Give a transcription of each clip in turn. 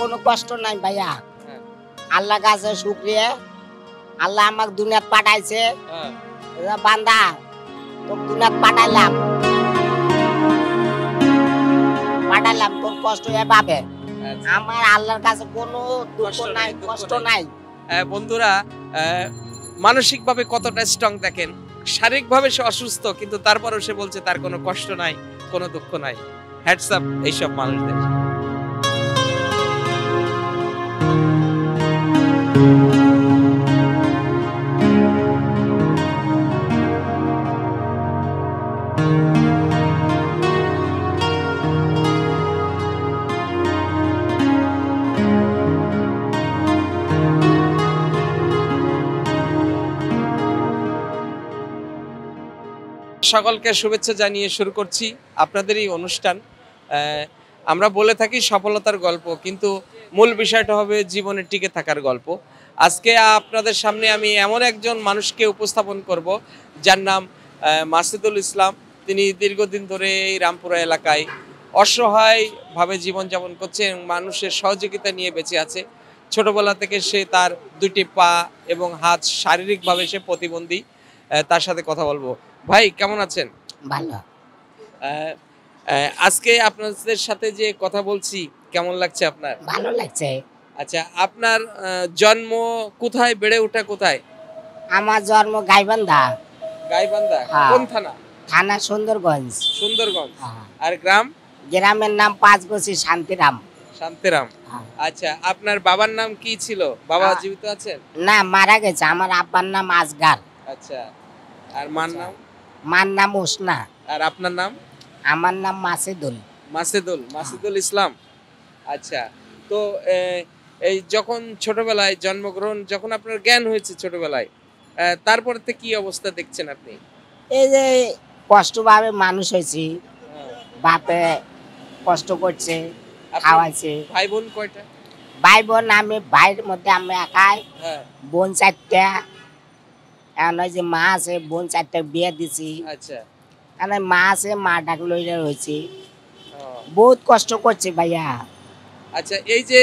কোনো কষ্ট নাই ভাইয়া। হ্যাঁ। আল্লাহ কাছে শুকরিয়া, আল্লাহ আমাকে দুনিয়াত পাঠাইছে। বান্দা তোর দুনিয়াত পাঠাইলাম তোর কষ্ট এভাবে। আমার আল্লাহর কাছে কোনো দুঃখ নাই, কষ্ট নাই। বন্ধুরা, মানসিকভাবে কতটা স্ট্রং দেখেন। শারীরিকভাবে সে অসুস্থ, কিন্তু তারপরেও সে বলছে তার কোনো কষ্ট নাই, কোনো দুঃখ নাই। হ্যাটস আপ এইসব মানুষদের। সকলকে শুভেচ্ছা জানিয়ে শুরু করছি আপনাদের এই অনুষ্ঠান। আমরা বলে থাকি সফলতার গল্প, কিন্তু মূল বিষয়টা হবে জীবনে টিকে থাকার গল্প। আজকে আপনাদের সামনে আমি এমন একজন মানুষকে উপস্থাপন করব যার নাম মাসিদুল ইসলাম। তিনি দীর্ঘদিন ধরে এই রামপুরা এলাকায় অসহায়ভাবে জীবনযাপন করছে এবং মানুষের সহযোগিতা নিয়ে বেঁচে আছে। ছোটবেলা থেকে সে তার দুটি পা এবং হাত শারীরিকভাবে সে প্রতিবন্ধী। তার সাথে কথা বলবো। ভাই কেমন আছেন? ভালো। আজকে আপনাদের সাথে যে কথা বলছি কেমন লাগছে আপনার? ভালো লাগছে। আচ্ছা, আপনার জন্ম কোথায়, বেড়ে ওঠা কোথায়? আমার জন্ম গাইবান্ধা। গাইবান্ধা হ্যাঁ। কোন থানা? থানা সুন্দরগঞ্জ। সুন্দরগঞ্জ। হ্যাঁ। আর গ্রাম? গ্রামের নাম পাঁচগছি শান্তিরাম। শান্তিরাম। হ্যাঁ। আচ্ছা, আপনার বাবার নাম কি ছিল? বাবা জীবিত আছেন? না, মারা গেছে। আমার আব্বার নাম আজগার। আচ্ছা, আর মার নাম? মার নাম উসনা। আর আপনার নাম? আমার নাম মাসিদুল। মাসিদুল ইসলাম। আচ্ছা, তো এই যখন ছোটবেলায় জন্মগ্রহণ, যখন আপনার জ্ঞান হয়েছে ছোটবেলায়, তারপর থেকে কি অবস্থা দেখছেন আপনি? এই যে কষ্টভাবে মানুষ হয়েছি, বাপে কষ্ট করছে, খাওয়াইছে। ভাই বোন কয়টা? ভাই বোন আমি, ভাইয়ের মধ্যে আমি একাই। বোন 4টা। এখন ওই যে মা আছে, বোন 4টা বিয়ে দিছি। আচ্ছা, মা আছে, মা ডাক লইলে রয়েছে। বহুত কষ্ট করছে ভাইয়া। আচ্ছা, এই যে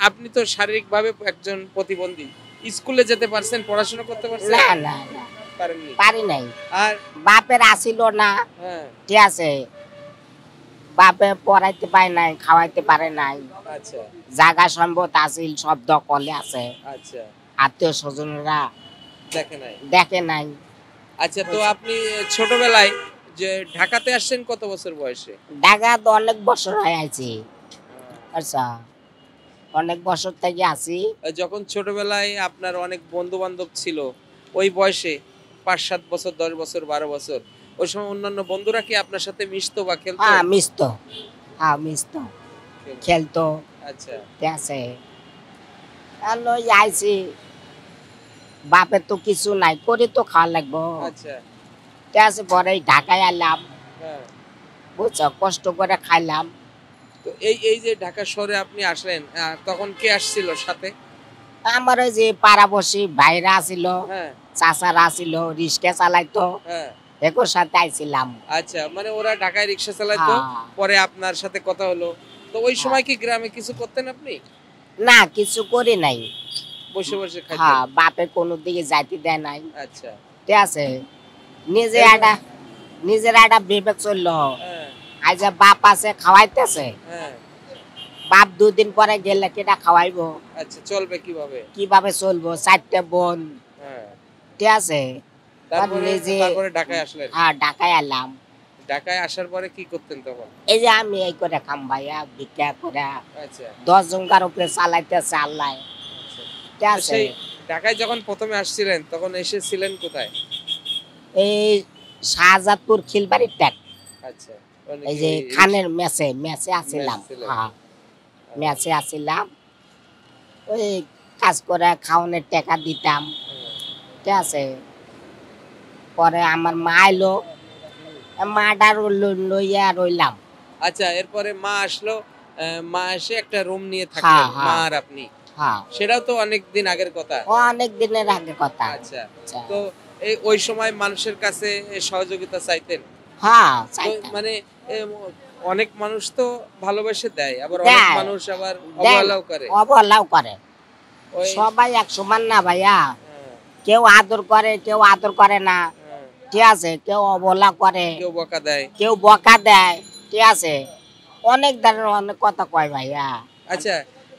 আপনি তো শারীরিকভাবে একজন প্রতিবন্ধী, স্কুলে যেতে পারছেন, পড়াশোনা করতে পারছেন? না না না, পারি নাই। আর বাপের আসিল না। ঠিক আছে, বাপে পড়াইতে পারে নাই, খাওয়াইতে পারে নাই। আচ্ছা, জায়গা সম্পদ আসিল সব দখলে আছে। আচ্ছা, আত্মীয় স্বজনরা দেখে নাই। আচ্ছা, তো আপনি ছোটবেলায় যে ঢাকাতে আসছেন কত বছর বয়সে? ঢাকা তো অনেক বছর হয়ে আছে। আচ্ছা, অনেক বছর থেকে আছি। যখন ছোটবেলায় আপনার অনেক বন্ধু বান্ধব ছিল, ওই বয়সে 5-7 বছর, 10 বছর, 12 বছর, ওই সময় অন্যান্য বন্ধুরা কি আপনার সাথে মিশতো বা খেলতো? হ্যাঁ, মিশতো, খেলতো। আচ্ছা, ঠিক আছে। আইছি, বাপের তো কিছু নাই, করে তো খাওয়া লাগবো। আচ্ছা, ঠিক আছে। পরে ঢাকায় এলাম, বুঝছো, কষ্ট করে খাইলাম। তো এই যে ঢাকা শহরে আপনি আসলেন, তখন কে আসছিল সাথে? আমার ওই যে পাড়াবসী ভাইরা আসিল, চাচারা আসিল, রিক্সা চালাইতো, একর সাথে আইছিলাম। আচ্ছা, মানে ওরা ঢাকায় রিক্সা চালাইতো, পরে আপনার সাথে কথা হলো। তো ওই সময় কি গ্রামে কিছু করতেন আপনি? না, কিছু করি নাই, বসে বসে খাইতেন? হ্যাঁ, বাপে কোনো দিকে যাইতে দেয় নাই। আচ্ছা, ঠিক আছে। নিজের একটা বিবেক চললো। আজ বাপ আছে, খাওয়াইতেছে। বাপ 2 দিন পরে গেলে কেটা খাওয়াইবো? আচ্ছা, চলবে কিভাবে চলবো? 4টা বোন। ঠিক আছে। তারপরে ঢাকায় আসলেন? হ্যাঁ, ঢাকায় এলাম। ঢাকায় আসার পরে কি করতেন তখন? এই যে আমি এই করে খাম ভাইয়া, ভিক্ষা করে। আচ্ছা, 10 জনকার উপরে চালাইতেছে আল্লাহ। ঠিক আছে। ঢাকায় যখন প্রথমে আসছিলেন তখন এসেছিলেন কোথায়? এই শাহজাদপুর খিলবাড়ির ট্যাক। আচ্ছা, এই যে খানের মেসে আসিলাম। হ্যাঁ, মেসে আসিলাম। ওই কাজ করে খাওয়ানোর টাকা দিতাম। ঠিক আছে। পরে আমার মা এলো, মাটা লইয়া রইলাম। আচ্ছা, এরপরে মা আসলো, মা এসে একটা রুম নিয়ে থাকলেন, মা আর আপনি। হ্যাঁ, সেটাও তো অনেক দিন আগের কথা। অনেক দিনের আগের কথা। আচ্ছা, তো ওই সময় মানুষের কাছে সহযোগিতা চাইতেন? হ্যাঁ, মানে অনেক মানুষ তো ভালোবেসে দেয়, আবার অনেক দেয়। মানুষ আবার দেয় না, অবহেলাও করে। অবহেলাও করে। ওই সবাই এক সমান না ভাইয়া, হ্যাঁ, কেউ আদর করে কেউ আদর করে না, হ্যাঁ, ঠিক আছে, কেউ অবহেলা করে কেউ বকা দেয়। কেউ বকা দেয়, ঠিক আছে, অনেক ধরনের অনেক কথা কয় ভাইয়া। আচ্ছা,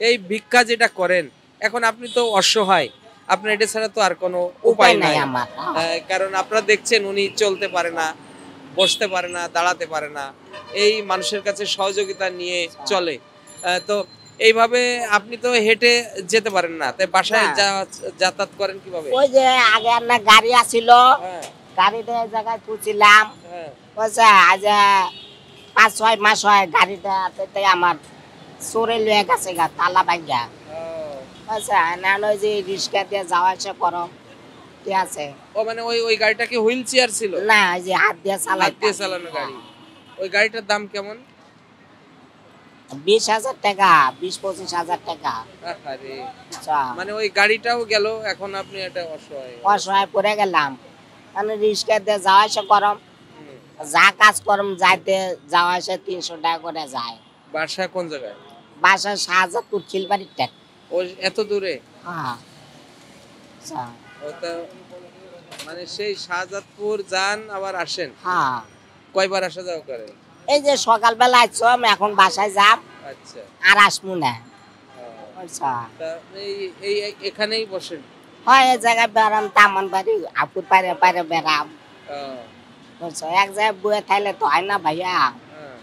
এই ভিক্ষা যেটা করেন, এখন আপনি তো অসহায়, আপনার এটা ছাড়া তো আর কোনো উপায় নাই। আমার। কারণ আপনারা দেখছেন উনি চলতে পারে না, বসতে পারে না, দাঁড়াতে পারে না, এই মানুষের কাছে সহযোগিতা নিয়ে চলে। তো এইভাবে আপনি তো হেঁটে যেতে পারেন না, তাই বাসায় না। যাতায়াত করেন কিভাবে? ওই যে আগে না গাড়ি আসিল, হ্যাঁ, গাড়িতে এক জায়গায় তুলছিলাম, হ্যাঁ, বুঝছে, আজ 5-6 মাস হয় গাড়িটা পেতে আমার চোরে লয়ে গেছে গা, তালা ভাঙ্গা, ও, বুঝছে, না ওই যে রিক্সা দিয়ে যাওয়া আসা করো, ঠিক আছে। ও মানে ওই ওই গাড়িটা কি হুইল চেয়ার ছিল? না, ওই যে হাত দিয়ে হাত দিয়ে চালাই। চালানো গাড়ি। ওই গাড়িটার দাম কেমন? 20,000 টাকা, 20-25,000 টাকা। আরে, আচ্ছা, মানে ওই গাড়িটাও গেল, এখন আপনি এটা অসহায়। অসহায় পড়ে গেলাম, মানে রিক্সা দিয়ে যাওয়া আসা করম, হুম। যা কাজ করম যাইতে যাওয়া আসা 300 টাকা করে যায়। বাসা কোন জায়গায়? বাসা শাহজাদপুর খিলবাড়ির টেক। ও এত দূরে? হ্যাঁ, আচ্ছা, ওটা মানে সেই শাহজাদপুর যান আবার আসেন, হ্যাঁ, কয়বার আসা যাওয়া করেন? এই যে সকালবেলা আইছো, আমি এখন বাসায় যাব, আচ্ছা, আর আসবো না। আহ, আচ্ছা, তা এই এই এখানেই বসেন? হয় এই জায়গায় বেড়াম, তামান বাড়ি আপুর পারে পারে বেড়াম, আহ, বুঝছো, এক জায়গায় বয়ে থাইলে তো হয় না ভাইয়া। হ্যাঁ,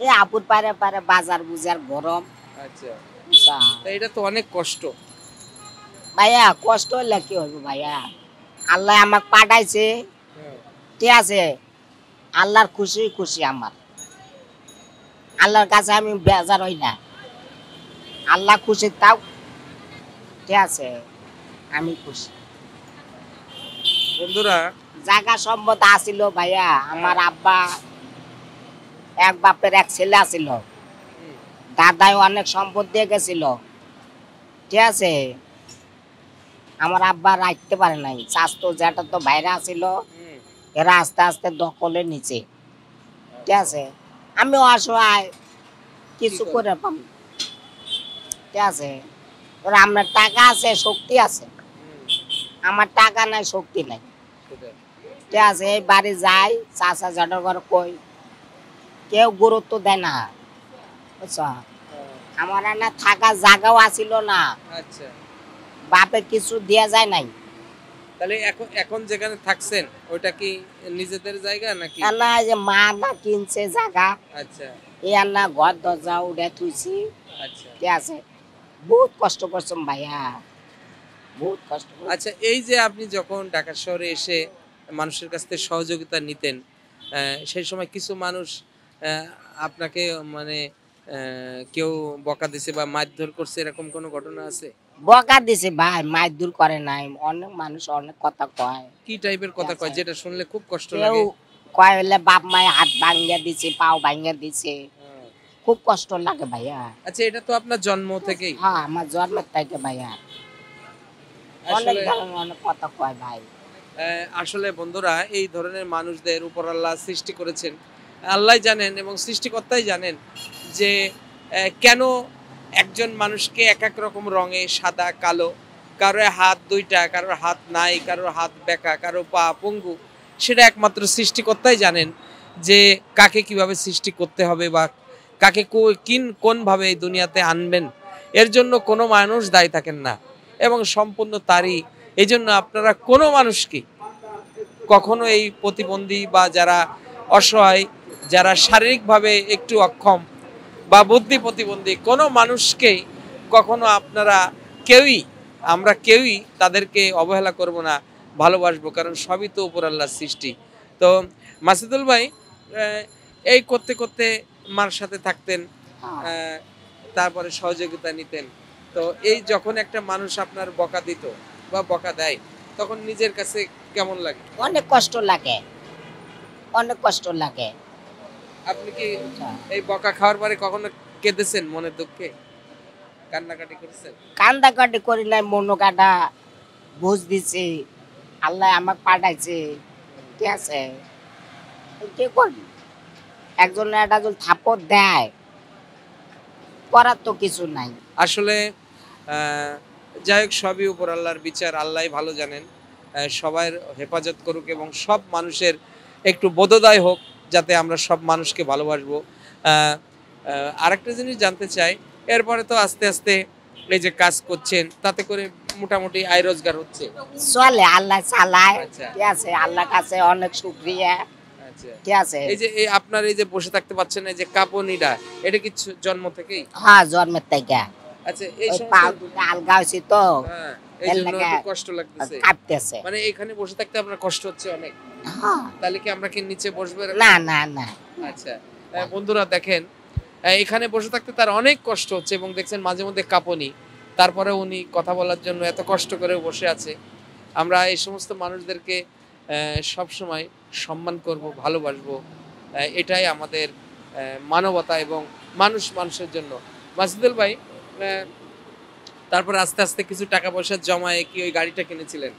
এই আপুর পারে পারে বাজার বুজার গরম, আচ্ছা, বুঝছো। তা এটা তো অনেক কষ্ট। ভাইয়া কষ্ট হইলে কি হইব ভাইয়া, আল্লাহ আমাকে পাঠাইছে, হ্যাঁ, ঠিক আছে, আল্লাহর খুশি খুশি আমার, আল্লাহর কাছে আমি বেজার হই না, আল্লাহ খুশি তাও, ঠিক আছে, আমি খুশি। বন্ধুরা, জায়গা সম্পদ আসিল ভাইয়া, আমার আব্বা এক বাপের এক ছেলে আসিল, হুম, দাদাই অনেক সম্পদ দিয়ে গেছিল, ঠিক আছে, আমার আব্বা রাখতে পারে নাই, স্বাস্থ্য যেটা তো বাইরে আসিল, হুম, এরা আস্তে আস্তে দখলে নিচে, ঠিক আছে, আমি অসহায়, কিছু কি করে পাম, ঠিক আছে, ওরা আপনার টাকা আছে শক্তি আছে, হুম, আমার টাকা নাই শক্তি নাই, সেটাই। ঠিক আছে, এই বাড়ি যাই, চাষা জাটার ঘর কই, কেউ গুরুত্ব দেয় না, বুঝছ, আহ, আমার না থাকা জায়গাও আসিল না, আচ্ছা, বাপে কিছু দেয়া যায় নাই, তাহলে এখন এখন যেখানে থাকছেন ওইটা কি নিজেদের জায়গা নাকি? আর না এই যে মা না কিনছে জায়গা, আচ্ছা, এই আর না ঘর দরজা উড়ে থুইছি, আচ্ছা, ঠিক আছে, বহুত কষ্ট করছম ভাইয়া, বহুত কষ্ট করছি। আচ্ছা, এই যে আপনি যখন ঢাকা শহরে এসে মানুষের কাছ থেকে সহযোগিতা নিতেন, সেই সময় কিছু মানুষ আপনাকে মানে কেউ বকা দিছে বা মারধর করছে, এরকম কোনো ঘটনা আছে? বকা দিছে ভাই, মাই দূর করে নাই, অনেক মানুষ অনেক কথা কয়, কি টাইপের কথা কয় যেটা শুনলে খুব কষ্ট কেউ লাগে? কয় হলে বাপ মায় হাত ভাঙ্গিয়া দিছে, পাও ভাঙ্গিয়া দিছে, হ্যাঁ। খুব কষ্ট লাগে ভাইয়া। আচ্ছা, এটা তো আপনার জন্ম থেকেই। হ্যাঁ, আমার জন্মের থেকে ভাইয়া অনেক আসলে ধরনের অনেক কথা কয় ভাই। আসলে বন্ধুরা, এই ধরনের মানুষদের উপর আল্লাহ সৃষ্টি করেছেন, আল্লাহ জানেন এবং সৃষ্টিকর্তাই জানেন যে কেন একজন মানুষকে এক এক রকম রঙে, সাদা কালো, কারো হাত দুইটা, কারোর হাত নাই, কারোর হাত বেঁকা, কারো পা পঙ্গু, সেটা একমাত্র সৃষ্টিকর্তাই জানেন যে কাকে কিভাবে সৃষ্টি করতে হবে বা কাকে কোনভাবে এই দুনিয়াতে আনবেন। এর জন্য কোনো মানুষ দায়ী থাকেন না এবং সম্পূর্ণ তারই। এই জন্য আপনারা কোনো মানুষকে কখনো এই প্রতিবন্ধী বা যারা অসহায়, যারা শারীরিকভাবে একটু অক্ষম বা বুদ্ধি প্রতিবন্ধী, কোনো মানুষকেই কখনো আপনারা কেউই, আমরা কেউই তাদেরকে অবহেলা করব না, ভালোবাসবো, কারণ সবই তো উপর আল্লাহর সৃষ্টি। তো মাসুদুল ভাই, এই করতে করতে মার সাথে থাকতেন, তারপরে সহযোগিতা নিতেন, তো এই যখন একটা মানুষ আপনার বকা দিত বা বকা দেয়, তখন নিজের কাছে কেমন লাগে? অনেক কষ্ট লাগে, অনেক কষ্ট লাগে। আপনি কি এই বকা খাওয়ার পরে কখনো কেঁদেছেন মনের দুঃখে, কান্নাকাটি করেছেন? কান্দাকাটি করি নাই, মনো কাটা বুঝ দিছে, আল্লাহ আমাকে পাঠাইছে, ঠিক আছে, কি করবি, একজন একটা যদি থাপড় দেয় করার তো কিছু নাই। আসলে যাই হোক, সবই উপর আল্লাহর বিচার, আল্লাহ ভালো জানেন। সবার হেফাজত করুক এবং সব মানুষের একটু বোধোদয় হোক, যাতে আমরা সব মানুষকে ভালোবাসবো। আরেকটা জিনিস জানতে চাই, এরপরে তো আস্তে আস্তে এই যে কাজ করছেন, তাতে করে মোটামুটি আয় রোজগার হচ্ছে? চলে, আল্লাহ চালায়। আচ্ছা। ঠিক আছে, আল্লাহর কাছে অনেক শুকরিয়া। আচ্ছা, ঠিক আছে। এই যে আপনার এই যে বসে থাকতে পারছেন, এই যে কাঁপুনিটা, এটা কি জন্ম থেকেই? হ্যাঁ, জন্মের থেকে। আচ্ছা, এই ওই সমস্ত পা দুটো আলগা হয়েছি তো, হ্যাঁ, এই এর জন্য লাগা একটু কষ্ট লাগতেছে। কাঁপতেছে। মানে এখানে বসে থাকতে আপনার কষ্ট হচ্ছে অনেক? হ্যাঁ। তাহলে কি আমরা কি নিচে বসবো এরকম? না না না। আচ্ছা, বন্ধুরা দেখেন, এখানে বসে থাকতে তার অনেক কষ্ট হচ্ছে এবং দেখছেন মাঝে মধ্যে কাঁপুনি, তারপরে উনি কথা বলার জন্য এত কষ্ট করে বসে আছে। আমরা এই সমস্ত মানুষদেরকে সব সময় সম্মান করব, ভালোবাসবো। এটাই আমাদের মানবতা এবং মানুষ মানুষের জন্য। মাসুদুল ভাই, তারপর আস্তে আস্তে কিছু টাকা পয়সা জমায়ে কি ওই গাড়িটা কিনেছিলেন?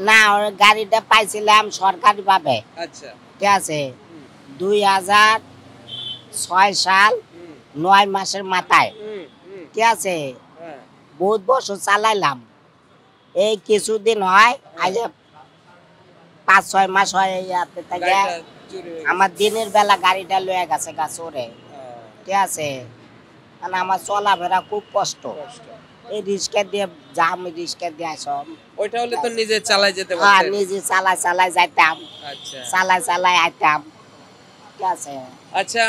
না, ওই গাড়িটা পাইছিলাম সরকারি ভাবে। আচ্ছা। ঠিক আছে, 2006 সাল 9 মাসের মাথায়। ঠিক আছে, হ্যাঁ, বহুত বছর চালাইলাম। এই কিছুদিন হয়, আজ 5-6 মাস হয় ইয়াতে থেকে গাড়িটা চুরি হয়ে আমার দিনের বেলা গাড়িটা লয়ে গেছে গা চোরে। ঠিক আছে, কারণ আমার চলাফেরা খুব কষ্ট। এই রিক্সা দিয়ে জাম, রিক্সা দিয়ে আসম। ওইটা হলে তো নিজে চালাই যেতে হ্যাঁ, পারতেন। নিজে চালাই যাইতাম, আচ্ছা। চালাই আইতাম। ঠিক আছে। আচ্ছা,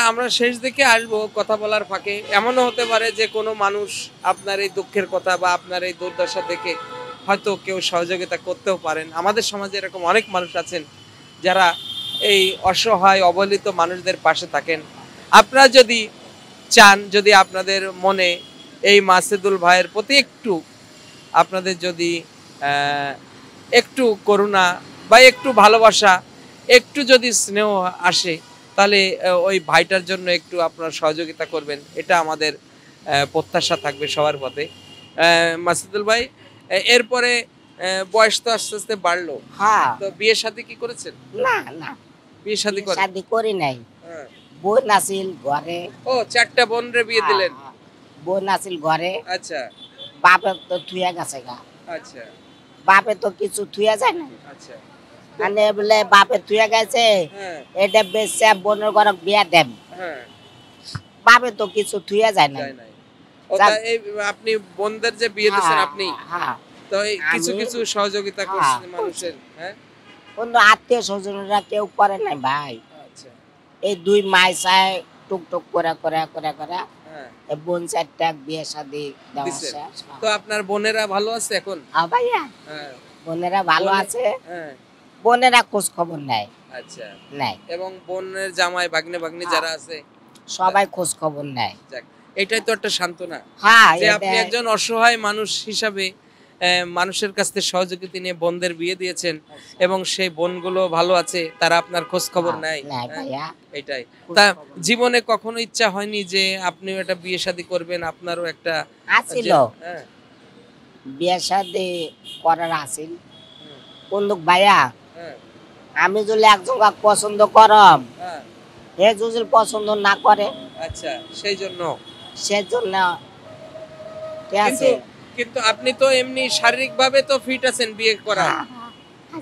আমরা শেষ দিকে আসবো কথা বলার ফাঁকে। এমনও হতে পারে যে কোনো মানুষ আপনার এই দুঃখের কথা বা আপনার এই দুর্দশা দেখে হয়তো কেউ সহযোগিতা করতেও পারেন। আমাদের সমাজে এরকম অনেক মানুষ আছেন যারা এই অসহায় অবহেলিত মানুষদের পাশে থাকেন। আপনারা যদি চান, যদি আপনাদের মনে এই মাসুদুল ভাইয়ের প্রতি একটু, আপনাদের যদি একটু করুণা বা একটু ভালোবাসা, একটু যদি স্নেহ আসে, তাহলে ওই ভাইটার জন্য একটু আপনার সহযোগিতা করবেন, এটা আমাদের প্রত্যাশা থাকবে সবার পথে। মাসুদুল ভাই, এরপরে বয়স তো আস্তে আস্তে বাড়লো, হ্যাঁ। তো বিয়ে শাদী কি করেছেন? না না, বিয়ে শাদী করে? শাদি করি নাই। হ্যাঁ। বোন আছিল ঘরে। ও, 4টা বোনরে বিয়ে দিলেন? হ্যাঁ, বোন আছিল ঘরে। আচ্ছা বাপে তো থুয়া গেছে গা। আচ্ছা বাপে তো কিছু থুয়া যায় না। আচ্ছা। মানে বলে বাপে থুয়া গেছে, হ্যাঁ এটা বেচে বোনের ঘরে বিয়া দেন। হ্যাঁ, বাপে তো কিছু থুয়া যায় না। যায় নাই। ও, তা এই আপনি বোনদের যে বিয়ে দিয়েছেন আপনি, হ্যাঁ, তো এই কিছু আমি- কিছু সহযোগিতা হ্যাঁ, করছেন মানুষের? হ্যাঁ, কিন্তু আত্মীয় স্বজনরা কেউ করে নাই ভাই। আচ্ছা। এই 2 মাস চায় টুকটুক করে হ্যাঁ, এই বোন 4টা বিয়ে শাদি দেওয়া দিছেন। শেষ। তো আপনার বোনেরা ভালো আছে এখন? ভাইয়া, হ্যাঁ বোনেরা ভালো বোনে- আছে। হ্যাঁ, বোনেরা খোঁজ খবর নেয় আচ্ছা। নাই, এবং বোনের জামাই ভাগ্নে হ্যাঁ। যারা আছে, সবাই খোঁজ খবর নেয়। যাক, এটাই তো একটা সান্ত্বনা হ্যাঁ, যে এটা- আপনি একজন অসহায় মানুষ হিসাবে মানুষের কাছ থেকে সহযোগিতা নিয়ে বোনদের বিয়ে দিয়েছেন এবং সেই বোনগুলো ভালো আছে, তারা আপনার খোঁজ খবর নেয়। নাই হ্যাঁ, ভাইয়া, এটাই। খোঁজ তা খবর নেয়। জীবনে কখনো ইচ্ছা হয়নি যে আপনিও একটা বিয়ে শাদী করবেন, আপনারও একটা আছিল হ্যাঁ, বিয়ে শাদি করার আছিল, হুম, কিন্তু ভাইয়া হ্যাঁ, আমি যদি একজনকে পছন্দ করম, হ্যাঁ, হে যদি পছন্দ না করে, আচ্ছা, সেই জন্য। সেজন্য ঠিক কিন্তু আছে। কিন্তু আপনি তো এমনি শারীরিক ভাবে তো ফিট আছেন বিয়ে করা। হ্যাঁ,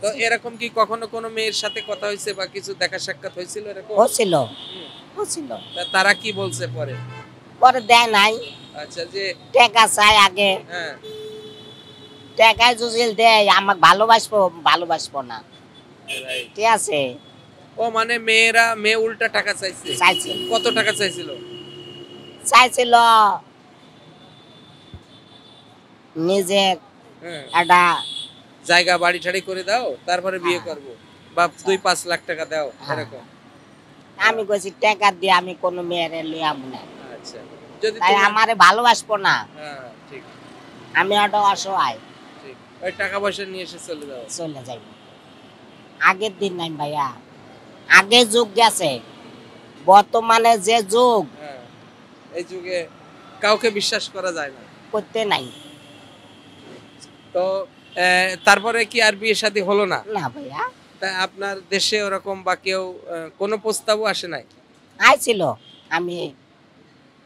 তো এরকম কি কখনো কোনো মেয়ের সাথে কথা হয়েছে বা কিছু দেখা সাক্ষাৎ হয়েছিল এরকম? হচ্ছিল হুম। হচ্ছিল, তারা কি বলছে পরে? পরে দেয় নাই। আচ্ছা, যে টাকা চাই আগে, হ্যাঁ, টাকায় যদি দেয় আমাকে ভালোবাসবো না। right. ঠিক আছে, ও মানে মেয়ে উল্টা টাকা চাইছে? চাইছিল কত টাকা চাইছিল? চাইছিল নিজের হ্যাঁ, একটা, জায়গা বাড়ি ঠাড়ি করে দাও, তারপরে বিয়ে হ্যাঁ। করব, বা 2-5 লাখ টাকা দাও, হ্যাঁ। এরকম। আমি কইছি টাকা দিয়ে আমি কোনো মেয়েরে লইয়াম না, আচ্ছা, যদি তাই তোমার আমারে ভালোবাসবো না। হ্যাঁ, ঠিক আমি একটা অসহায়, ঠিক, ওই টাকা পয়সা নিয়ে এসে চলে যাও। চলে যাইব। আগের দিন নাই ভাইয়া, আগে যুগ গেছে, বর্তমানে যে যুগ হ্যাঁ, এই যুগে কাউকে বিশ্বাস করা যায় না। করতে নাই। তো তারপরে কি আর বিয়ে শাদী হলো না? না ভাইয়া, তা আপনার দেশে ওরকম বা কেউ কোনো প্রস্তাবও আসে নাই, আইছিল, আমি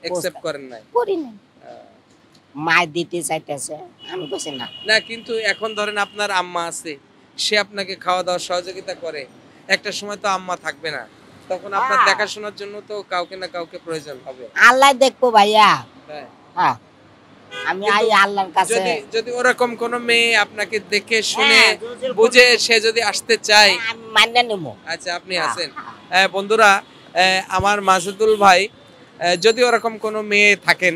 একসেপ্ট করেন নাই? করি নাই। আহ, মায় দিতে চাইতেছে, আমি বলছি না। না কিন্তু এখন ধরেন আপনার আম্মা আছে, সে আপনাকে খাওয়া দাওয়া সহযোগিতা করে, একটা সময় তো আম্মা থাকবে না, তখন আপনার হ্যাঁ। দেখাশোনার জন্য তো কাউকে না কাউকে প্রয়োজন হবে। আল্লাহ দেখবো ভাইয়া। হ্যাঁ। হ্যাঁ, আমি কিন্তু আই আল্লাহর কাছে। যদি যদি ওরকম কোন মেয়ে আপনাকে দেখে শুনে হ্যাঁ, যদি বুঝে সে যদি আসতে চায়, আমি মান্য নেব। আচ্ছা আপনি হ্যাঁ, আছেন। হ্যাঁ। বন্ধুরা, আমার মাসুদুল ভাই যদি ওরকম কোনো মেয়ে থাকেন,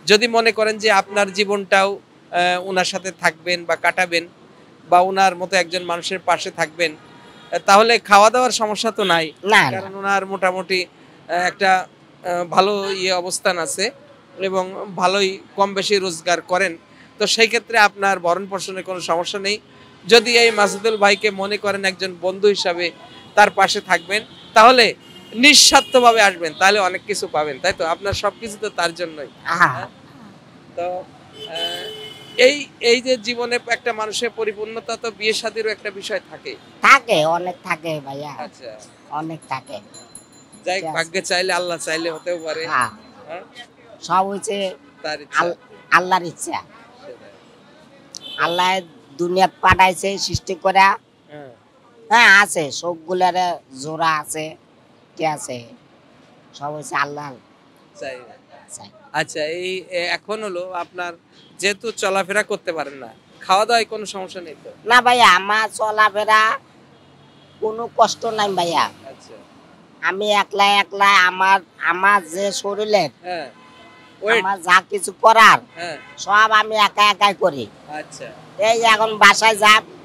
যদি মনে করেন যে আপনার জীবনটাও ওনার সাথে থাকবেন বা কাটাবেন বা ওনার মতো একজন মানুষের পাশে থাকবেন, তাহলে খাওয়া দাওয়ার সমস্যা তো নাই, না, না। কারণ ওনার মোটামুটি একটা ভালো অবস্থান আছে এবং ভালোই কম বেশি রোজগার করেন। তো সেই ক্ষেত্রে আপনার ভরণ পোষণের কোনো সমস্যা নেই। যদি এই মাসুদুল ভাইকে মনে করেন একজন বন্ধু হিসাবে তার পাশে থাকবেন, তাহলে নিঃস্বার্থভাবে আসবেন, তাহলে অনেক কিছু পাবেন, তাই তো? আপনার সবকিছু তো তার জন্যই। হ্যাঁ। তো এই এই যে জীবনে একটা মানুষের পরিপূর্ণতা, তো বিয়ে শাদীরও একটা বিষয় থাকে। থাকে, অনেক থাকে ভাইয়া। আচ্ছা, অনেক থাকে। যাই ভাগ্যে চাইলে, আল্লাহ চাইলে হতেও পারে। হ্যাঁ, হ্যাঁ, সব হচ্ছে তার ইচ্ছা। আল্লাহর ইচ্ছা। আল্লাহ দুনিয়া পাঠাইছে সৃষ্টি করা। হ্যাঁ, হ্যাঁ, আছে সবগুলার জোড়া আছে, কি আছে, সব হচ্ছে আল্লাহ চাই। চাই। আচ্ছা, এই এখন হলো আপনার যেহেতু চলাফেরা করতে পারেন না, খাওয়া দাওয়ায় কোনো সমস্যা নেই তো? না ভাইয়া, আমার চলাফেরা কোনো কষ্ট নাই ভাইয়া। আচ্ছা, আমি একলা একলা আমার আমার যে শরীরের হ্যাঁ, ওয়েট, আমার যা কিছু করার হ্যাঁ, সব আমি একা একাই করি। আচ্ছা, এই যে এখন বাসায়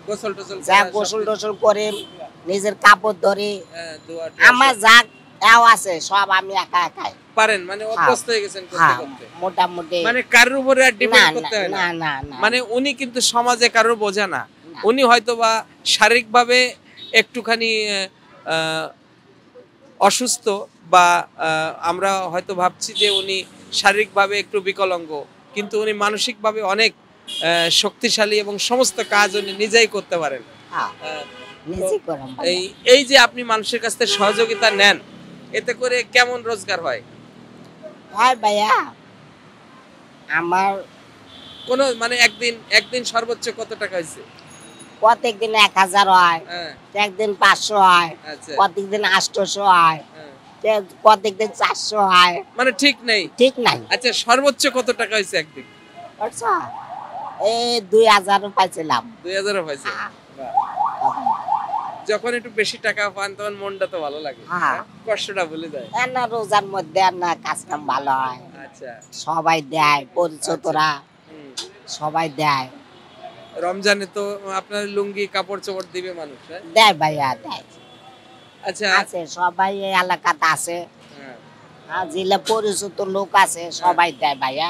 গোসল টোসল যা করা, গোসল সবকিছু, টোসল করি, নিজের কাপড় ধরি, হ্যাঁ, দোয়া টোয়া আমার সব যা এও আছে সব আমি একা একাই। পারেন, মানে অভ্যস্ত হয়ে গেছেন করতে হ্যাঁ, করতে, মোটামুটি। মানে কারোর উপরে আর না ডিপেন্ড না করতে হয় না না। না না, মানে উনি কিন্তু সমাজে কারোর বোঝা না, না। উনি হয়তোবা শারীরিকভাবে একটুখানি আহ, অসুস্থ বা আমরা হয়তো ভাবছি যে উনি শারীরিকভাবে একটু বিকলাঙ্গ, কিন্তু উনি মানসিকভাবে অনেক শক্তিশালী এবং সমস্ত কাজ উনি নিজেই করতে পারেন। হ্যাঁ, আহ, নিজে করাম ভাইয়া। এই এই যে আপনি মানুষের কাছ থেকে সহযোগিতা নেন, এতে করে কেমন রোজগার হয়? হয় ভাইয়া, আমার কোন মানে একদিন একদিন সর্বোচ্চ কত টাকা হয়েছে? প্রত্যেক দিন 1000 হয়, হ্যাঁ, একদিন 500 হয়, আচ্ছা, প্রত্যেক দিন 800 হয়, হ্যাঁ, প্রত্যেক দিন 400 হয়। মানে ঠিক নেই। ঠিক নাই। আচ্ছা, সর্বোচ্চ কত টাকা হয়েছে একদিন? বুঝছো? এই 2000 পাইছিলাম। 2000 হয়েছে। হ্যাঁ। বাহ। যখন একটু বেশি টাকা পান তখন মনটা তো ভালো লাগে, হ্যাঁ। কষ্টটা ভুলে যায়। না রোজার মধ্যে না কাজ কাম ভালো হয়, আচ্ছা, সবাই দেয়, পরিচিতরা হুম। সবাই দেয়। রমজানে তো আপনার লুঙ্গি কাপড় চোপড় দিবে মানুষ, হ্যাঁ? দেয় ভাইয়া, দেয়। আচ্ছা, আছে সবাই এই এলাকাতে আছে, হ্যাঁ, আর জেলা পরিচিত লোক আছে, সবাই দেয় ভাইয়া।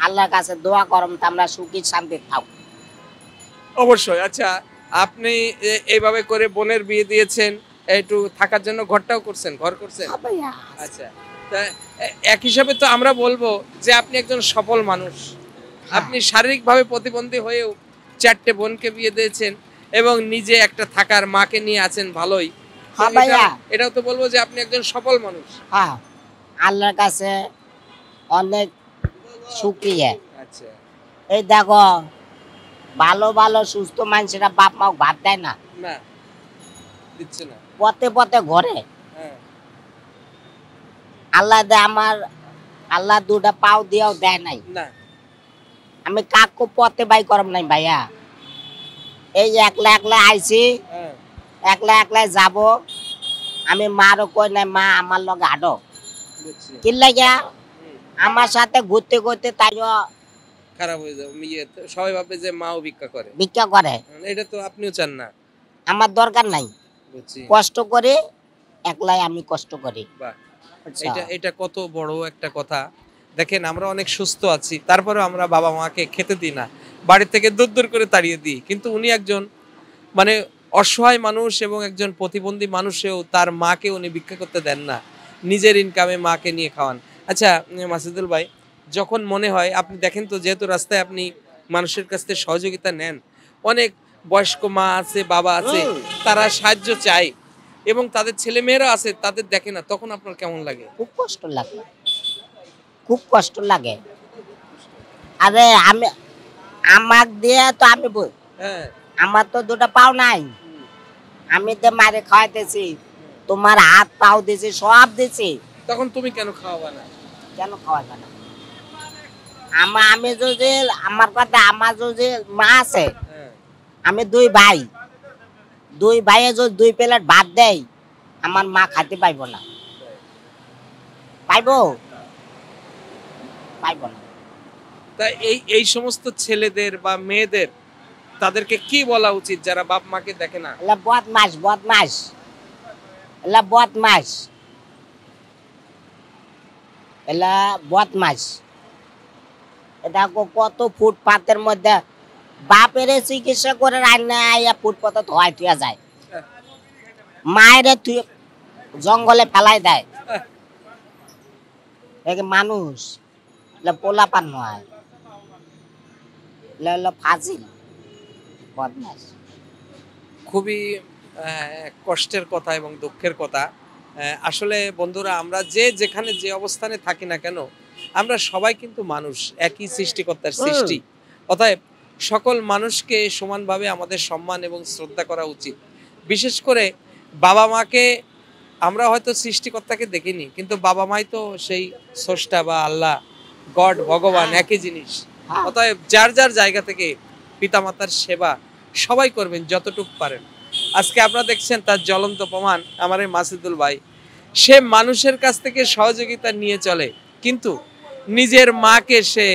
আল্লাহর কাছে দোয়া করম তো আমরা সুখী শান্তি থাক। অবশ্যই। আচ্ছা, আপনি এইভাবে করে বোনের বিয়ে দিয়েছেন, একটু থাকার জন্য ঘরটাও করছেন, ঘর করছেন? হ্যাঁ ভাইয়া। আচ্ছা, তা এক হিসাবে তো আমরা বলবো যে আপনি একজন সফল মানুষ। আপনি শারীরিকভাবে প্রতিবন্ধী হয়েও 4টে বোনকে বিয়ে দিয়েছেন এবং নিজে একটা থাকার মাকে নিয়ে আছেন ভালোই। তো হ্যাঁ ভাইয়া। এটাও তো বলবো যে আপনি একজন সফল মানুষ। হ্যাঁ, আল্লাহর কাছে অনেক শুকরিয়া। আচ্ছা, এই দেখো, ভালো ভালো সুস্থ মানুষেরা বাপ মা ভাত দেয় না, না দিচ্ছে না। পথে পথে ঘরে হ্যাঁ, আল্লাহ দেয় আমার, আল্লাহ দুটা পাও দিয়েও দেয় নাই। না, আমি কাকু পথে বাই করম নাই ভাইয়া। এই যে একলা একলা আইছি, হ্যাঁ, একলা একলা যাব। আমি মারও কই নাই, মা আমার লগে হাঁটো। বুঝছি। কি লাগিয়া হুম, আমার সাথে ঘুরতে ঘুরতে তাইও খারাপ হয়ে যাবে, সবাই ভাবে যে মাও ভিক্ষা করে। ভিক্ষা করে। এটা তো আপনিও চান না। আমার দরকার নাই, বুঝছি। কষ্ট করে একলাই আমি কষ্ট করি। বাহ, বুঝছো? এটা এটা কত বড় একটা কথা। দেখেন, আমরা অনেক সুস্থ আছি, তারপরে আমরা বাবা মাকে খেতে দিই না, বাড়ি থেকে দূর দূর করে তাড়িয়ে দিই, কিন্তু উনি একজন মানে অসহায় মানুষ এবং একজন প্রতিবন্ধী মানুষেও তার মাকে উনি ভিক্ষা করতে দেন না, নিজের ইনকামে মাকে নিয়ে খাওয়ান। আচ্ছা, মাসুদুল ভাই, যখন মনে হয়, আপনি দেখেন তো, যেহেতু রাস্তায় আপনি মানুষের কাছ থেকে সহযোগিতা নেন, অনেক বয়স্ক মা আছে, বাবা আছে, তারা সাহায্য চায় এবং তাদের ছেলে মেয়েরা আছে, তাদের দেখে না, তখন আপনার কেমন লাগে? খুব কষ্ট লাগে, খুব কষ্ট লাগে। আরে আমি আমার দিয়ে তো আমি হ্যাঁ, আমার তো দুটো পাও নাই, আমি তো মারে খাওয়াইতেছি, তোমার হাত পাও দিছি, সব দিছি, তখন তুমি কেন খাওয়াবা না? কেন খাওয়াবে না? আমি যদি আমার কথা, আমার যদি মা আছে, হ্যাঁ, আমি দুই ভাইয়ে যদি 2 প্লেট ভাত দেয়, আমার মা খাতে পাইব না, পাইব পাইব না। তা এই সমস্ত ছেলেদের বা মেয়েদের তাদেরকে কি বলা উচিত যারা বাপ মাকে দেখে না? এলা বদমাস, বদমাস, এলা বদমাস, এলা বদমাস। এটা কত ফুটপাতের মধ্যে বাপের চিকিৎসা করে রান্না আইয়া ফুটপাতে ধোয়াই থুয়া যায়, মায়ের তুই জঙ্গলে ফেলাই দেয়। মানুষ পোলা পান নয়, ফাজিল, বদমাস। খুবই কষ্টের কথা এবং দুঃখের কথা। আসলে বন্ধুরা, আমরা যে যেখানে যে অবস্থানে থাকি না কেন, আমরা সবাই কিন্তু মানুষ, একই সৃষ্টিকর্তার সৃষ্টি। অতএব সকল মানুষকে সমানভাবে আমাদের সম্মান এবং শ্রদ্ধা করা উচিত। বিশেষ করে বাবা মাকে আমরা হয়তো সৃষ্টিকর্তাকে দেখিনি, কিন্তু বাবা মাই তো সেই স্রষ্টা বা আল্লাহ, গড, ভগবান একই জিনিস। অতএব যার যার জায়গা থেকে পিতামাতার সেবা সবাই করবেন যতটুকু পারেন। আজকে আপনারা দেখছেন তার জ্বলন্ত প্রমাণ আমার এই মাসুদুল ভাই। সে মানুষের কাছ থেকে সহযোগিতা নিয়ে চলে, কিন্তু নিজের মাকে সে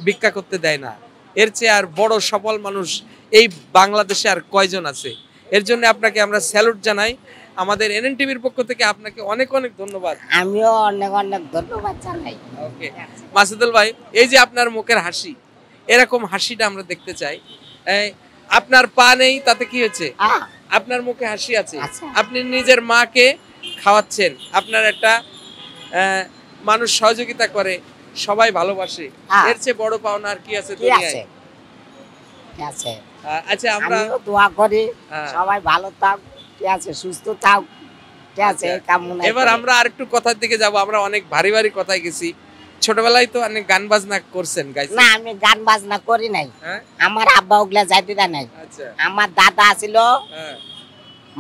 ভিক্ষা করতে দেয় না। এর চেয়ে আর বড় সফল মানুষ এই বাংলাদেশে আর কয়জন আছে? এর জন্য আপনাকে আমরা স্যালুট জানাই। আমাদের এনএন টিভির পক্ষ থেকে আপনাকে অনেক অনেক ধন্যবাদ। আমিও অনেক অনেক ধন্যবাদ জানাই। ওকে মাসুদুল ভাই, এই যে আপনার মুখের হাসি, এরকম হাসিটা আমরা দেখতে চাই। আপনার পা নেই তাতে কি হয়েছে? আপনার মুখে হাসি আছে, আপনি নিজের মাকে খাওয়াচ্ছেন, আপনার একটা মানুষ সহযোগিতা করে, সবাই ভালোবাসে, এর চেয়ে বড় পাওনা আর কি আছে দুনিয়ায়? আচ্ছা, আমরা দোয়া করি সবাই ভালো থাক, ঠিক আছে, সুস্থ থাক, ঠিক আছে। এবার আমরা আরেকটু কথার দিকে যাব। আমরা অনেক ভারী ভারী কথায় গেছি। ছোটবেলায় তো অনেক গান বাজনা করছেন, গাইছেন? না, আমি গান বাজনা করি নাই, আমার আব্বা ওগুলা যাইতে দেয় নাই। আমার দাদা ছিল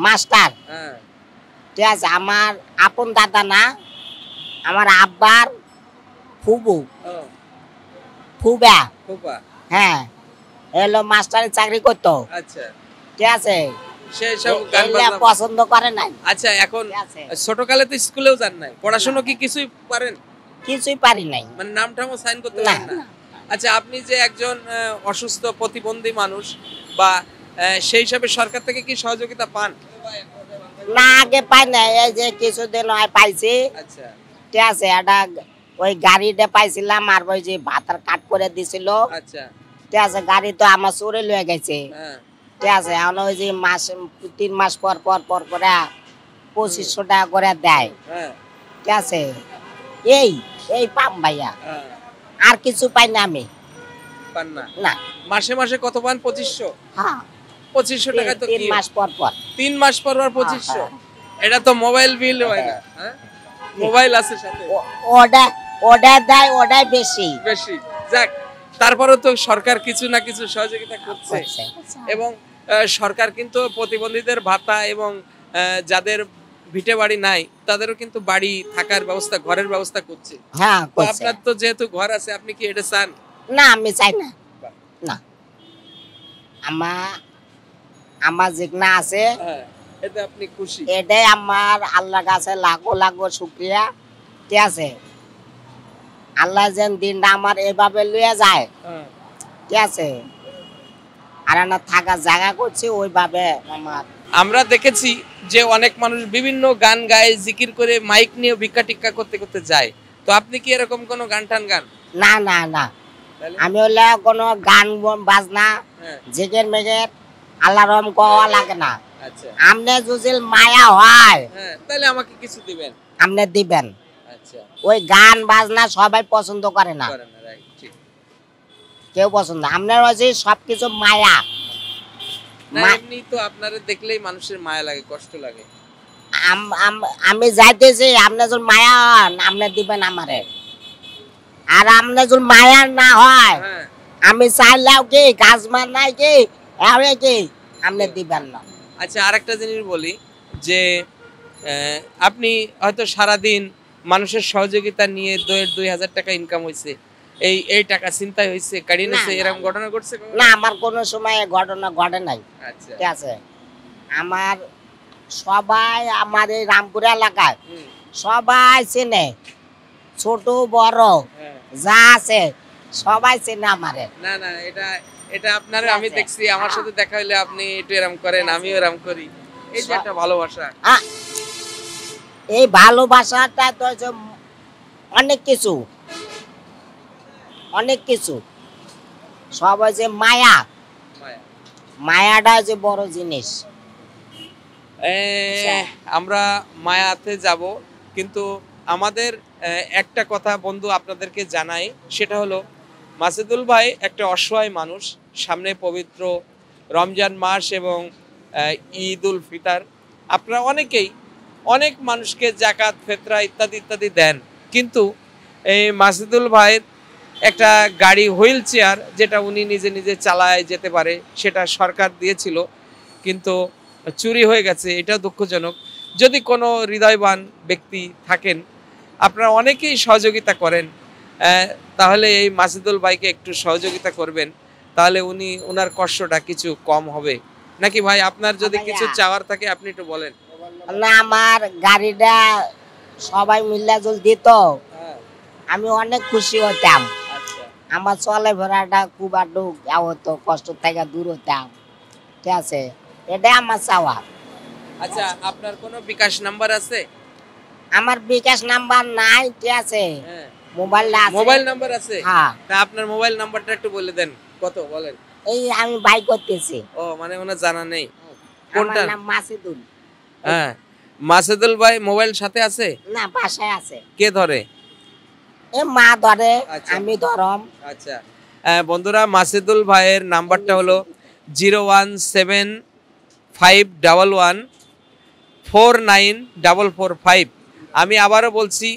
মাস্টার, ঠিক আছে, আমার আপন দাদা না, আমার আব্বার ফুবু, ফুবা, হ্যাঁ, এলো মাস্টারের চাকরি করতো, ঠিক আছে, পছন্দ করে নাই। আচ্ছা, এখন ছোটকালে তো স্কুলেও যান নাই, পড়াশোনা কি কিছুই পারেন? কিছুই পারি নাই, মানে নামটাও সাইন করতে পারেন না? আচ্ছা, আপনি যে একজন অসুস্থ প্রতিবন্ধী মানুষ, বা সেই হিসাবে সরকার থেকে কি সহযোগিতা পান? না, আগে পাই না, এই যে কিছুদিন হয় পাইছি, ঠিক আছে, একটা ওই গাড়িটা পাইছিলাম, আর ওই যে ভাতার কাট করে দিছিল, ঠিক আছে, গাড়ি তো আমার চোরে লয়ে গেছে, ঠিক আছে, এখন ওই যে 3 মাস পর পর পর করে 2500 টাকা করে দেয়, ঠিক আছে, এই পাম ভাইয়া, আর কিছু পাই না আমি। পান না? না। মাসে মাসে কত পান? 2500? হ্যাঁ, 2500 টাকা তো 3 মাস পর পর, 3 মাস পর পর 2500? এটা তো মোবাইল বিল হয় না? হ্যাঁ, মোবাইল আছে সাথে, ওটা দেয়, ওটাই বেশি বেশি। যাক, তারপরেও তো সরকার কিছু না কিছু সহযোগিতা করছে, এবং সরকার কিন্তু প্রতিবন্ধীদের ভাতা এবং যাদের ভিটে বাড়ি নাই তাদেরও কিন্তু বাড়ি থাকার ব্যবস্থা, ঘরের ব্যবস্থা করছে। হ্যাঁ, আপনার তো যেহেতু ঘর আছে, আপনি কি এটা চান? না, আমি চাই না, না, আমার যেখানে আছে এতে আপনি খুশি? এটাই আমার আল্লাহর কাছে লাখো লাখো শুকরিয়া, ঠিক আছে, আল্লাহ যেন দিনটা আমার এভাবে লইয়া যায়, ঠিক আছে, আর না থাকার জায়গা করছে ওইভাবে। আমরা দেখেছি যে অনেক মানুষ বিভিন্ন গান গায়, জিকির করে, মাইক নিয়ে ভিক্ষা টিক্কা করতে করতে যায়। তো আপনি কি এরকম কোনো গান টান গান? না না না, আমি হলে কোনো গান বাজনা জিকির মেগের আল্লাহর রহম কোয়া লাগে না। আচ্ছা, আমনে যদি মায়া হয় তাহলে আমাকে কিছু দিবেন, আমনে দিবেন। আচ্ছা, ওই গান বাজনা সবাই পছন্দ করে না, কেউ পছন্দ, আপনার হচ্ছে সবকিছু মায়া, না মা- এমনি তো আপনারা দেখলেই মানুষের মায়া লাগে, কষ্ট লাগে। আমি যাইতেছি, আপনি যদি মায়া হন আপনি দিবেন আমারে, আর আপনি যদি মায়া না হয় হ্যাঁ আমি চাইলেও কি কাজ মান নাই কি এরে কি আপনি দিবেন না। আচ্ছা, আরেকটা জিনিস বলি যে আপনি হয়তো সারাদিন মানুষের সহযোগিতা নিয়ে 2,000 টাকা ইনকাম হয়েছে, এই টাকা চিন্তায় হয়েছে, কাড়ি না, নিয়েছে, না, এরকম না। ঘটনা ঘটছে কখনো? না, আমার কোনো সময় ঘটনা ঘটে নাই। আচ্ছা ঠিক আছে, আমার সবাই আমার এই রামপুর এলাকায় হুম, সবাই চেনে, ছোট বড় হ্যাঁ। যা আছে সবাই চেনে আমারে। না না, এটা এটা আপনার ঠিক আমি আছে। দেখছি, আমার সাথে দেখা হইলে আপনি একটু এরম করেন, ঠিক আছে। আমিও এরম করি, এই যে একটা ভালোবাসা। আ, এই ভালোবাসাটা তো হচ্ছে অনেক কিছু, অনেক কিছু, সব হচ্ছে মায়া, মায়া। মায়াটা যে বড় জিনিস। এ, আমরা মায়াতে যাব, কিন্তু আমাদের একটা কথা বন্ধু আপনাদেরকে জানাই, সেটা হলো মাসুদুল ভাই একটা অসহায় মানুষ। সামনে পবিত্র রমজান মাস এবং ঈদ উল ফিতর, আপনারা অনেকেই অনেক মানুষকে জাকাত ফেতরা ইত্যাদি ইত্যাদি দেন, কিন্তু এই মাসুদুল ভাইয়ের একটা গাড়ি হুইল চেয়ার যেটা উনি নিজে নিজে চালায় যেতে পারে, সেটা সরকার দিয়েছিল, কিন্তু চুরি হয়ে গেছে, এটা দুঃখজনক। যদি কোনো হৃদয়বান ব্যক্তি থাকেন, আপনারা অনেকেই সহযোগিতা করেন, তাহলে এই মাসুদুল ভাইকে একটু সহযোগিতা করবেন, তাহলে ওনার কষ্টটা কিছু কম হবে নাকি ভাই? আপনার যদি কিছু চাওয়ার থাকে আপনি একটু বলেন। না, আমার গাড়িটা সবাই মিল্লা জল দিত, আমি অনেক খুশি হতাম। আচ্ছা আমার চলে ফেরাটা খুব একটু হতো, কষ্ট থেকে দূর হতাম। ঠিক আছে, এটাই আমার চাওয়া। আচ্ছা, আপনার কোনো বিকাশ নাম্বার আছে? আমার বিকাশ নাম্বার নাই। ঠিক আছে, মোবাইল আছে। মোবাইল নাম্বার আছে? হ্যাঁ। তা আপনার মোবাইল নাম্বারটা একটু বলে দেন, কত বলেন। এই আমি বাই করতেছি। ও মানে ওনার জানা নেই। আমার কোনটা? নাম মাসুদুল। হ্যাঁ, মাসুদুল ভাই মোবাইল সাথে আছে? না, বাসায় আছে। কে ধরে? এ মা ধরে, আচ্ছা। আমি ধরম। আচ্ছা, বন্ধুরা মাসুদুল ভাইয়ের নাম্বারটা হলো 01751149445। আমি আবারও বলছি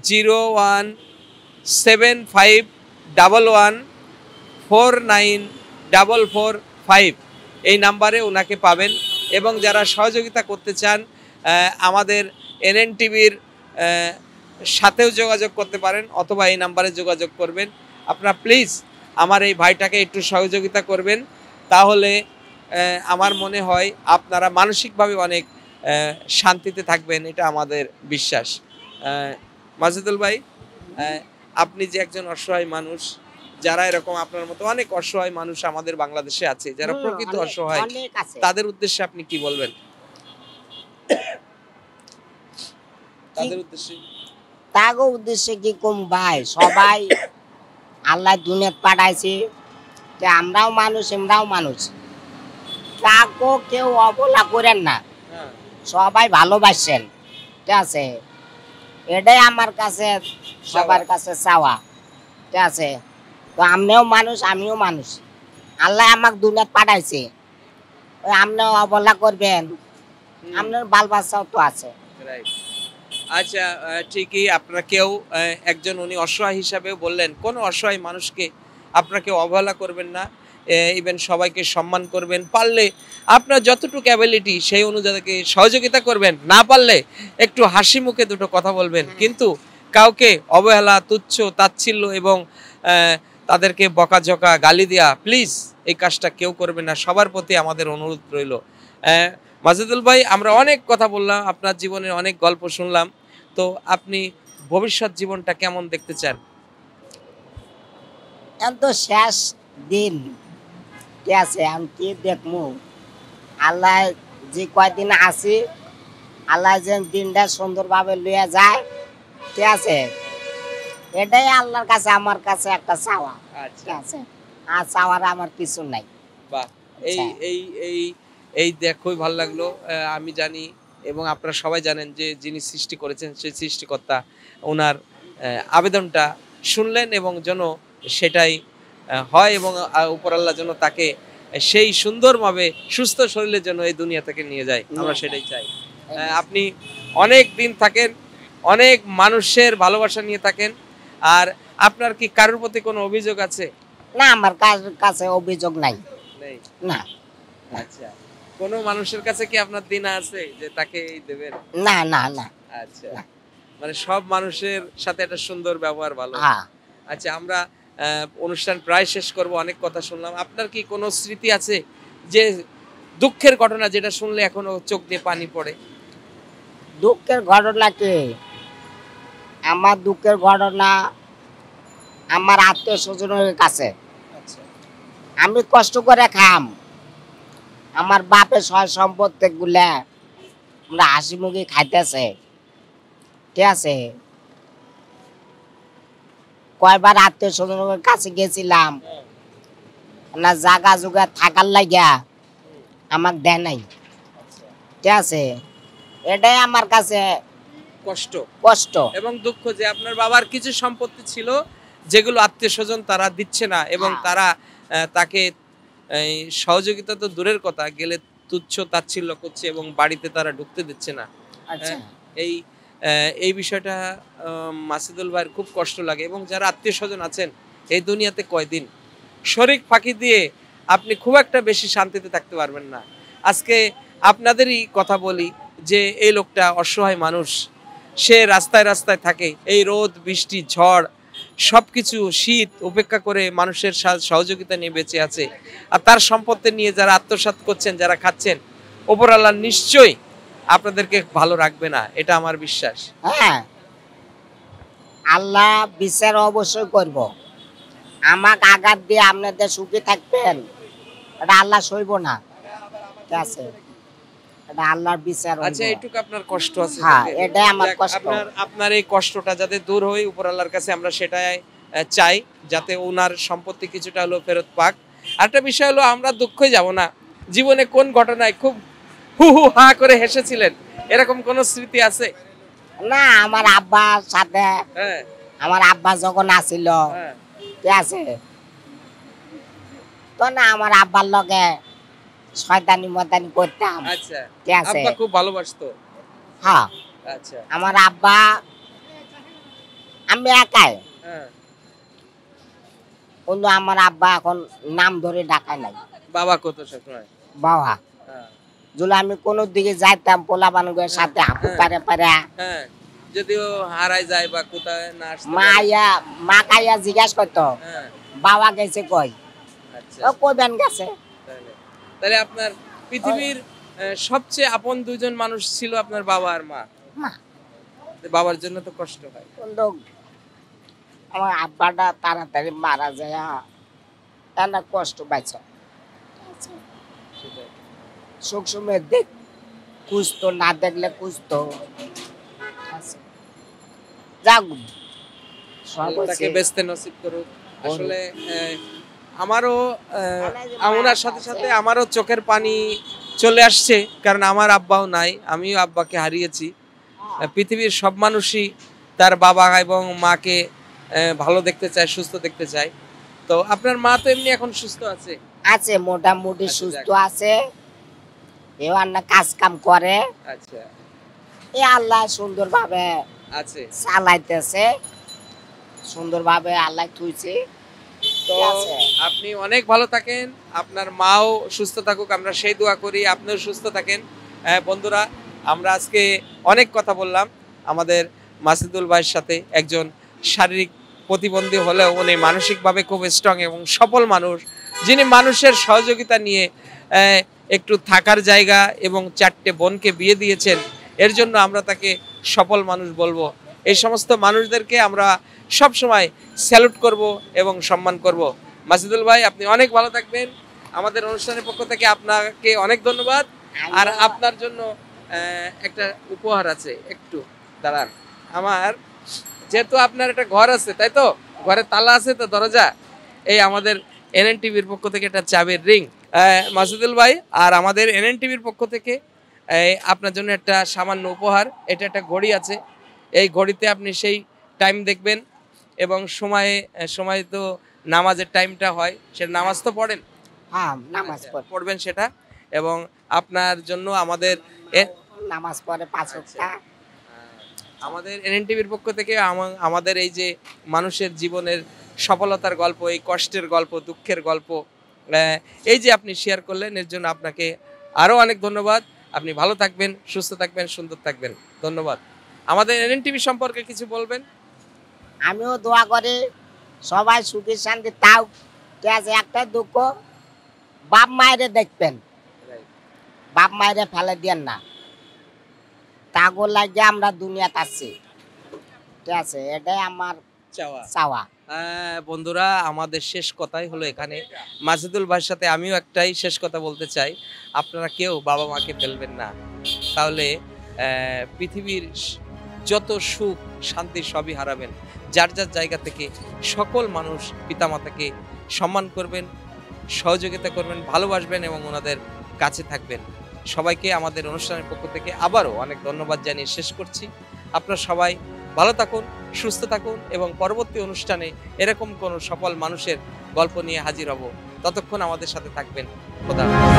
01751149445। এই নাম্বারে ওনাকে পাবেন, এবং যারা সহযোগিতা করতে চান আমাদের NN-টিভির সাথেও যোগাযোগ করতে পারেন, অথবা এই নাম্বারে যোগাযোগ করবেন। আপনারা প্লিজ আমার এই ভাইটাকে একটু সহযোগিতা করবেন, তাহলে আমার মনে হয় আপনারা মানসিকভাবে অনেক শান্তিতে থাকবেন, এটা আমাদের বিশ্বাস। মাসুদুল ভাই, আপনি যে একজন অসহায় মানুষ, যারা এরকম আপনার মতো অনেক অসহায় মানুষ আমাদের বাংলাদেশে আছে, যারা প্রকৃত অসহায়, অনেক আছে। তাদের উদ্দেশ্যে আপনি কি বলবেন? তাদের উদ্দেশ্যে তাগো উদ্দেশ্যে কি কম ভাই, সবাই আল্লাহ দুনিয়াত পাঠাইছে, তে আমরাও মানুষ, এমরাও মানুষ, কাকো কেউ অবহেলা করেন না, হ্যাঁ সবাই ভালোবাসেন। ঠিক আছে, এটাই আমার কাছে সবার কাছে চাওয়া। ঠিক আছে, তো আপনিও মানুষ আমিও মানুষ, আল্লাহ আমাকে দুনিয়াত পাঠাইছে, ওই আপনিও অবহেলা করবেন, আপনার বাল বাচ্চাও তো আছে। রাইট। আচ্ছা, ঠিকই, আপনারা কেউ একজন উনি অসহায় হিসাবেও বললেন, কোনো অসহায় মানুষকে আপনাকে অবহেলা করবেন না, ইভেন সবাইকে সম্মান করবেন, পারলে আপনার যতটুকু অ্যাবিলিটি সেই অনুযায়ী সহযোগিতা করবেন, না পারলে একটু হাসি মুখে দুটো কথা বলবেন, কিন্তু কাউকে অবহেলা, তুচ্ছ তাচ্ছিল্য এবং তাদেরকে বকাঝকা গালি দেওয়া, প্লিজ এই কাজটা কেউ করবেন না, সবার প্রতি আমাদের অনুরোধ রইল। মাসুদুল ভাই, আমরা অনেক কথা বললাম, আপনার জীবনের অনেক গল্প শুনলাম, তো আপনি ভবিষ্যৎ জীবনটা কেমন দেখতে চান? এখন তো শেষ দিন। ঠিক আছে, আমি কি দেখবো, আল্লাহ যে কয়দিন আছি, আল্লাহ যে দিনটা সুন্দরভাবে লইয়া যায়। ঠিক আছে, এটাই আল্লাহর কাছে আমার কাছে একটা চাওয়া। ঠিক আছে, আর চাওয়ার আমার কিছু নাই। বাহ, এই এই এই এই দেখোই ভালো লাগলো। আমি জানি এবং আপনারা সবাই জানেন যে যিনি সৃষ্টি করেছেন সেই সৃষ্টিকর্তা ওনার আবেদনটা শুনলেন, এবং যেন সেটাই হয়, এবং উপর আল্লাহ যেন তাকে সেই সুন্দরভাবে সুস্থ শরীরের জন্য এই দুনিয়া থেকে নিয়ে যায়, আমরা সেটাই চাই। আপনি অনেক দিন থাকেন, অনেক মানুষের ভালোবাসা নিয়ে থাকেন। আর আপনার কি কারোর প্রতি কোনো অভিযোগ আছে? না, আমার কাছে অভিযোগ নাই। নেই? না। আচ্ছা, কোন মানুষের কাছে কি আপনার দিন আছে যে তাকে এই দেবেন? না না না। আচ্ছা, মানে সব মানুষের সাথে একটা সুন্দর ব্যবহার ভালো। হ্যাঁ। আচ্ছা, আমরা অনুষ্ঠান প্রায় শেষ করব, অনেক কথা শুনলাম। আপনার কি কোনো স্মৃতি আছে যে দুঃখের ঘটনা যেটা শুনলে এখনো চোখ দিয়ে পানি পড়ে? দুঃখের ঘটনা কি? আমার দুঃখের ঘটনা আমার আত্মীয় স্বজনের কাছে। আচ্ছা, আমি কষ্ট করে খাম, আমার বাপের সয় সম্পত্তি গুলা আমরা হাসি মুখে খাইতেছে, ঠিক আছে। কয়বার আত্মীয় স্বজনের কাছে গেছিলাম, না জাগা জুগা থাকার লাগিয়া আমার দেয় নাই, ঠিক আছে। এটাই আমার কাছে কষ্ট কষ্ট এবং দুঃখ যে আপনার বাবার কিছু সম্পত্তি ছিল যেগুলো আত্মীয় স্বজন তারা দিচ্ছে না, এবং তারা তাকে সহযোগিতা তো দূরের কথা, গেলে তুচ্ছ তাচ্ছিল্য করছে এবং বাড়িতে তারা ঢুকতে দিচ্ছে না। আচ্ছা। এই বিষয়টা মাসুদুল ভাইয়ের খুব কষ্ট লাগে। এবং যারা আত্মীয় স্বজন আছেন এই দুনিয়াতে কয়দিন, শরীক ফাঁকি দিয়ে আপনি খুব একটা বেশি শান্তিতে থাকতে পারবেন না। আজকে আপনাদেরই কথা বলি যে এই লোকটা অসহায় মানুষ, সে রাস্তায় রাস্তায় থাকে, এই রোদ বৃষ্টি ঝড় সবকিছু শীত উপেক্ষা করে মানুষের সহযোগিতা নিয়ে বেঁচে আছে। আর তার সম্পত্তি নিয়ে যারা আত্মসাৎ করছেন, যারা খাচ্ছেন, ওপর আল্লাহ নিশ্চয়ই আপনাদেরকে ভালো রাখবে না, এটা আমার বিশ্বাস। হ্যাঁ, আল্লাহ বিচার অবশ্যই করব। আমাকে আঘাত দিয়ে আপনাদের সুখী থাকবেন, এটা আল্লাহ সইব না, ঠিক আছে। এটা আল্লাহর বিচার। আচ্ছা, এইটুকু আপনার কষ্ট আছে। হ্যাঁ, এটাই আমার কষ্ট। আপনার এই কষ্টটা যাতে দূর হয় উপর আল্লাহর কাছে আমরা সেটাই চাই, যাতে ওনার সম্পত্তি কিছুটা হলো ফেরত পাক। আরেকটা বিষয় হলো, আমরা দুঃখই যাব না। জীবনে কোন ঘটনায় খুব হু হু হা করে হেসেছিলেন, এরকম কোন স্মৃতি আছে? না, আমার আব্বার সাথে, হ্যাঁ, আমার আব্বা যখন আসিল, হ্যাঁ, ঠিক আছে, তো না আমার আব্বার লগে শয়তানি মতানি করতাম। আচ্ছা, ঠিক আছে। আব্বা খুব ভালোবাসতো? হ্যাঁ। আচ্ছা, আমার আব্বা, আমি একাই, হ্যাঁ। কিন্তু আমার আব্বা এখন নাম ধরে ডাকায় নাই, বাবা কত সময়? বাবা। হ্যাঁ, যদি আমি কোনো দিকে যাইতাম পোলা বানুগের সাথে হাঁপু পারে পারে, হ্যাঁ, যদিও হারাই যায় বা কোথায় না আসতে মা পারে। আইয়া, মা কাইয়া জিজ্ঞাসা করতো হ্যাঁ, বাবা গেছে কই, আচ্ছা। ও কইবেন গেছে। তাহলে আপনার পৃথিবীর সবচেয়ে আপন দুজন মানুষ ছিল আপনার বাবা আর মা। মা। বাবার জন্য তো কষ্ট হয়। কিন্তু আমার আব্বাটা তাড়াতাড়ি মারা যায়, এটা কষ্ট পাইছে। সেটাই। সুখ সময় দেখ খুঁজতো, না দেখলে খুঁজতো। যাক, আল্লাহ তাকে বেহেশতে নসিব করুক। আসলে আমারও ওনার সাথে সাথে আমারও চোখের পানি চলে আসছে, কারণ আমার আব্বাও নাই, আমিও আব্বাকে হারিয়েছি। পৃথিবীর সব মানুষই তার বাবা এবং মাকে ভালো দেখতে চায়, সুস্থ দেখতে চায়। তো আপনার মা তো এমনি এখন সুস্থ আছে? আছে, মোটামুটি আচ্ছা, সুস্থ যাক। আছে, এবার না কাজ কাম করে। আচ্ছা, এ আল্লাহ সুন্দরভাবে আছে। চালাইতেছে, সুন্দরভাবে আল্লাহ থুইছে। তো আপনি অনেক ভালো থাকেন, আপনার মাও সুস্থ থাকুক, আমরা সেই দোয়া করি, আপনিও সুস্থ থাকেন। বন্ধুরা, আমরা আজকে অনেক কথা বললাম আমাদের মাসুদুল ভাইয়ের সাথে, একজন শারীরিক প্রতিবন্ধী হলেও উনি মানসিকভাবে খুব স্ট্রং এবং সফল মানুষ, যিনি মানুষের সহযোগিতা নিয়ে একটু থাকার জায়গা এবং 4টে বোনকে বিয়ে দিয়েছেন। এর জন্য আমরা তাকে সফল মানুষ বলবো। এই সমস্ত মানুষদেরকে আমরা সব সময় স্যালুট করব এবং সম্মান করব। মাসুদুল ভাই, আপনি অনেক ভালো থাকবেন। আমাদের অনুষ্ঠানের পক্ষ থেকে আপনাকে অনেক ধন্যবাদ। আর আপনার জন্য একটা উপহার আছে, একটু দাঁড়ান। আমার যেহেতু আপনার একটা ঘর আছে, তাই তো, ঘরে তালা আছে তো, দরজা, এই আমাদের এনএন টিভির পক্ষ থেকে একটা চাবির রিং। মাসুদুল ভাই আর আমাদের এনএন টিভির পক্ষ থেকে আপনার জন্য একটা সামান্য উপহার। এটা একটা ঘড়ি আছে, এই ঘড়িতে আপনি সেই টাইম দেখবেন এবং সময় তো নামাজের টাইমটা হয়, সে নামাজ তো পড়েন? হ্যাঁ নামাজ পড়ে, পড়বেন সেটা, এবং আপনার জন্য আমাদের নামাজ পড়ে 5 ওয়াক্ত। আমাদের এনএনটিভির পক্ষ থেকে আমাদের এই যে মানুষের জীবনের সফলতার গল্প, এই কষ্টের গল্প, দুঃখের গল্প, এই যে আপনি শেয়ার করলেন, এর জন্য আপনাকে আরো অনেক ধন্যবাদ। আপনি ভালো থাকবেন, সুস্থ থাকবেন, সুন্দর থাকবেন। ধন্যবাদ। আমাদের এনএনটিভি সম্পর্কে কিছু বলবেন? আমিও দোয়া করি সবাই সুখী শান্তি তাও। ঠিক আছে, একটা দুঃখ, বাপ মায়েরে দেখবেন, বাপ মায়েরে ফেলে দেন না, তাগো লাগে আমরা দুনিয়াতে আছি। ঠিক আছে, এটাই আমার চাওয়া। বন্ধুরা, আমাদের শেষ কথাই হলো এখানে। মাজিদুল ভাইয়ের সাথে আমিও একটাই শেষ কথা বলতে চাই, আপনারা কেউ বাবা মাকে ফেলবেন না, তাহলে পৃথিবীর যত সুখ শান্তি সবই হারাবেন। যার যার জায়গা থেকে সকল মানুষ পিতামাতাকে সম্মান করবেন, সহযোগিতা করবেন, ভালোবাসবেন এবং ওনাদের কাছে থাকবেন। সবাইকে আমাদের অনুষ্ঠানের পক্ষ থেকে আবারও অনেক ধন্যবাদ জানিয়ে শেষ করছি। আপনারা সবাই ভালো থাকুন, সুস্থ থাকুন এবং পরবর্তী অনুষ্ঠানে এরকম কোনো সফল মানুষের গল্প নিয়ে হাজির হব। ততক্ষণ আমাদের সাথে থাকবেন। খোদা হাফেজ।